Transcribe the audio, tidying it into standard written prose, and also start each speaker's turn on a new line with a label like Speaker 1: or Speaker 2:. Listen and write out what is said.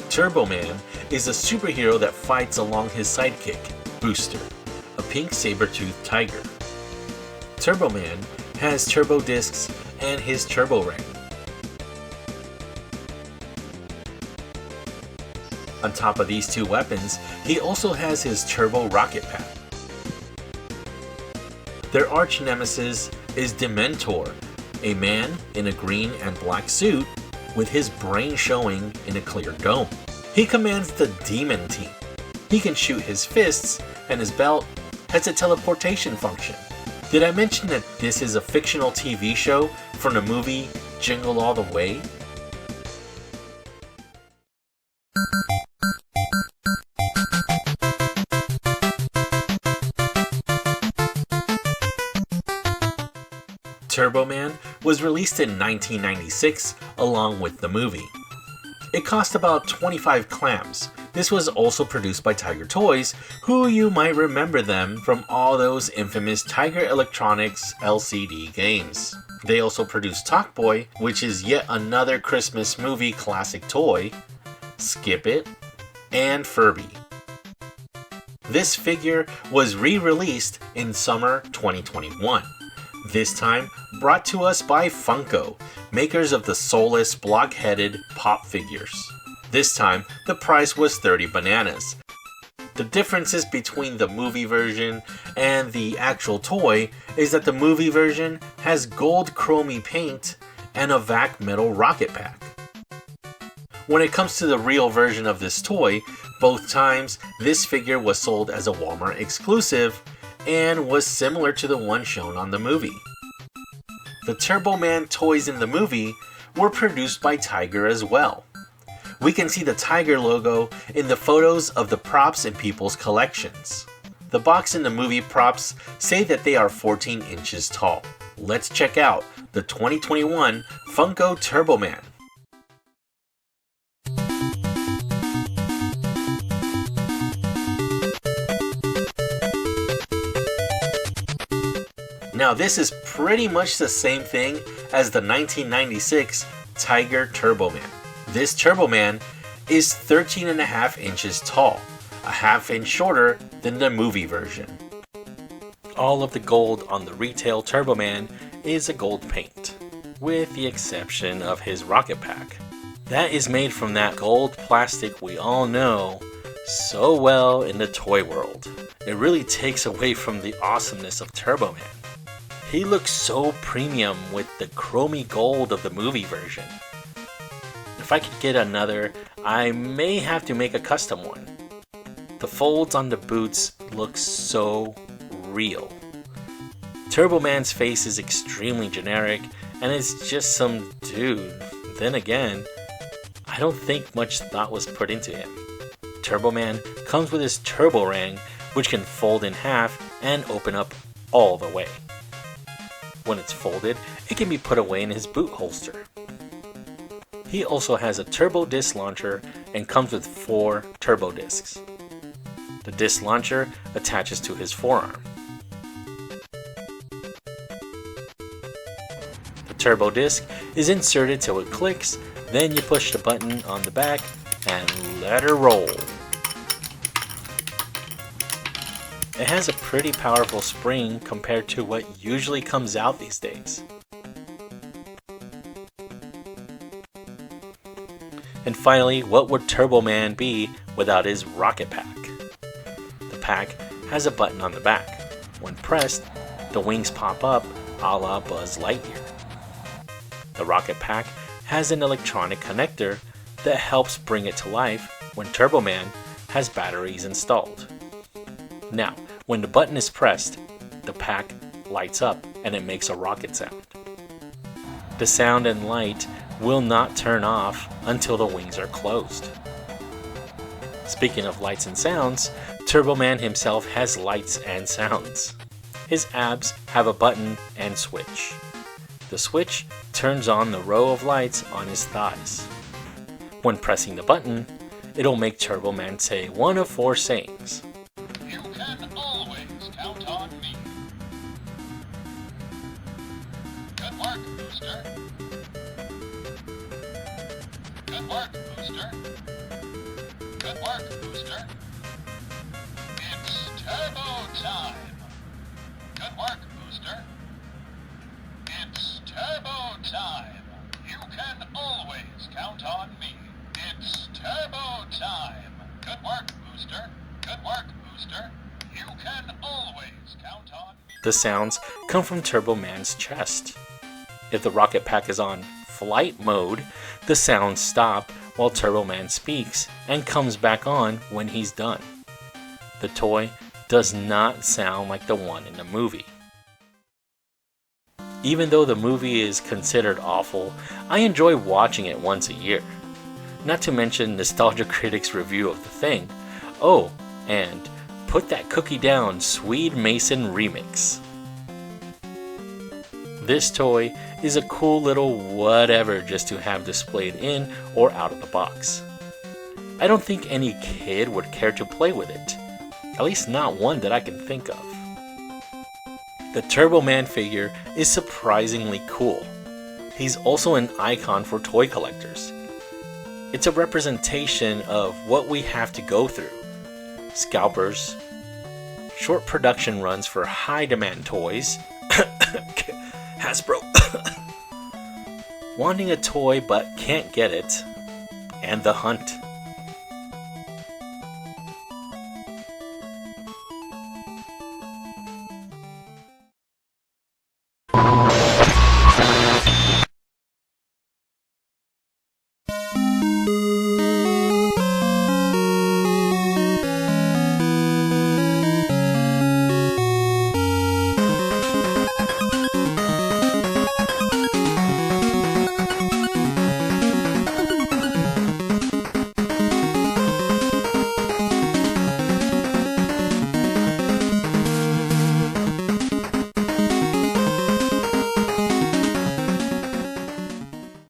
Speaker 1: Turboman is a superhero that fights along his sidekick, Booster, a pink saber-toothed tiger. Turboman has turbo discs and his turbo ring. On top of these two weapons, he also has his turbo rocket pack. Their arch nemesis is Dementor, a man in a green and black suit with his brain showing in a clear dome. He commands the Demon Team. He can shoot his fists, and his belt has a teleportation function. Did I mention that this is a fictional TV show from the movie Jingle All The Way? Turboman was released in 1996 along with the movie. It cost about 25 clams. This was also produced by Tiger Toys, who you might remember them from all those infamous Tiger Electronics LCD games. They also produced Talkboy, which is yet another Christmas movie classic toy, Skip It, and Furby. This figure was re-released in summer 2021. This time brought to us by Funko, makers of the soulless, block-headed pop figures. This time, the price was 30 bananas. The differences between the movie version and the actual toy is that the movie version has gold chromey paint and a vac metal rocket pack. When it comes to the real version of this toy, both times this figure was sold as a Walmart exclusive and was similar to the one shown on the movie. The Turboman toys in the movie were produced by Tiger as well. We can see the Tiger logo in the photos of the props in people's collections. The box in the movie props say that they are 14 inches tall. Let's check out the 2021 Funko Turboman. Now this is pretty much the same thing as the 1996 Tiger Turboman. This Turboman is 13.5 inches tall, a half inch shorter than the movie version. All of the gold on the retail Turboman is a gold paint, with the exception of his rocket pack. That is made from that gold plastic we all know so well in the toy world. It really takes away from the awesomeness of Turboman. He looks so premium with the chromey gold of the movie version. If I could get another, I may have to make a custom one. The folds on the boots look so real. Turboman's face is extremely generic and it's just some dude. Then again, I don't think much thought was put into him. Turboman comes with his turbo ring, which can fold in half and open up all the way. When it's folded, it can be put away in his boot holster. He also has a turbo disc launcher and comes with 4 turbo discs. The disc launcher attaches to his forearm. The turbo disc is inserted till it clicks, then you push the button on the back and let her roll. It has a pretty powerful spring compared to what usually comes out these days. And finally, what would Turboman be without his rocket pack? The pack has a button on the back. When pressed, the wings pop up a la Buzz Lightyear. The rocket pack has an electronic connector that helps bring it to life when Turboman has batteries installed. Now, when the button is pressed, the pack lights up and it makes a rocket sound. The sound and light will not turn off until the wings are closed. Speaking of lights and sounds, Turboman himself has lights and sounds. His abs have a button and switch. The switch turns on the row of lights on his thighs. When pressing the button, it'll make Turboman say one of 4 sayings.
Speaker 2: You can always count on me. Good work, Booster. Good work, Booster. Good work, Booster. It's turbo time. Good work, Booster. It's turbo time. You can always count on me. It's turbo time. Good work, Booster. Good work, Booster. You can always count on me.
Speaker 1: The sounds come from Turboman's chest. If the rocket pack is on flight mode, the sounds stop while Turboman speaks and comes back on when he's done. The toy does not sound like the one in the movie. Even though the movie is considered awful, I enjoy watching it once a year. Not to mention Nostalgia Critic's review of the thing. Oh, and Put That Cookie Down Swede Mason Remix. This toy is a cool little whatever just to have displayed in or out of the box. I don't think any kid would care to play with it, at least not one that I can think of. The Turboman figure is surprisingly cool. He's also an icon for toy collectors. It's a representation of what we have to go through. Scalpers, short production runs for high demand toys, Hasbro, wanting a toy but can't get it, and the hunt.